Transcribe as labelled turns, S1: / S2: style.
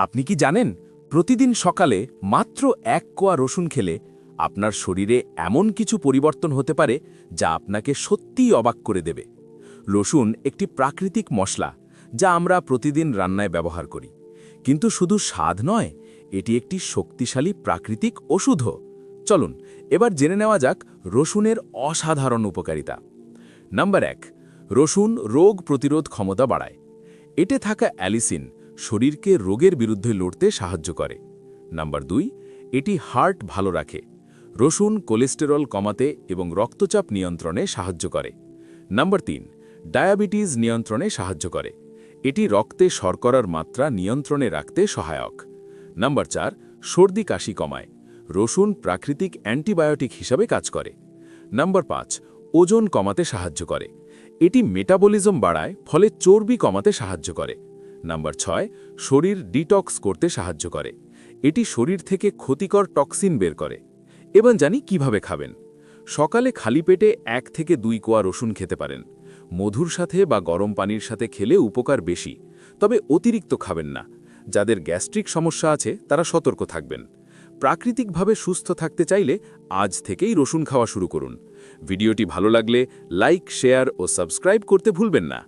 S1: আপনি কি জানেন প্রতিদিন সকালে মাত্র 1 কোয়া রসুন খেলে আপনার শরীরে এমন কিছু পরিবর্তন হতে পারে যা আপনাকে সত্যিই অবাক করে দেবে। রসুন একটি প্রাকৃতিক মশলা যা আমরা প্রতিদিন রান্নায় ব্যবহার করি, কিন্তু শুধু স্বাদ নয়, এটি একটি শক্তিশালী প্রাকৃতিক ওষুধও। চলুন এবার জেনে নেওয়া যাক রসুনের অসাধারণ উপকারিতা। নাম্বার 1, রসুন রোগ প্রতিরোধ ক্ষমতা বাড়ায়। এতে থাকা অ্যালিসিন শরীরকে রোগের বিরুদ্ধে লড়তে সাহায্য করে। নাম্বার 2, এটি হার্ট ভালো রাখে। রসুন কোলেস্টেরল কমাতে এবং রক্তচাপ নিয়ন্ত্রণে সাহায্য করে। নাম্বার 3, ডায়াবেটিস নিয়ন্ত্রণে সাহায্য করে। এটি রক্তে শর্করার মাত্রা নিয়ন্ত্রণে রাখতে সহায়ক। নাম্বার 4, সর্দি কাশি কমায়। রসুন প্রাকৃতিক অ্যান্টিবায়োটিক হিসাবে কাজ করে। নাম্বার 5, ওজন কমাতে সাহায্য করে। এটি মেটাবলিজম বাড়ায়, ফলে চর্বি কমাতে সাহায্য করে। নাম্বার 6, শরীর ডিটক্স করতে সাহায্য করে। এটি শরীর থেকে ক্ষতিকর টক্সিন বের করে। এবার জানি কিভাবে খাবেন। সকালে খালি পেটে 1 থেকে 2 কোয়া রসুন খেতে পারেন। মধুর সাথে বা গরম পানির সাথে খেলে উপকার বেশি, তবে অতিরিক্ত খাবেন না। যাদের গ্যাস্ট্রিক সমস্যা আছে তারা সতর্ক থাকবেন। প্রাকৃতিকভাবে সুস্থ থাকতে চাইলে আজ থেকেই রসুন খাওয়া শুরু করুন। ভিডিওটি ভালো লাগলে লাইক, শেয়ার ও সাবস্ক্রাইব করতে ভুলবেন না।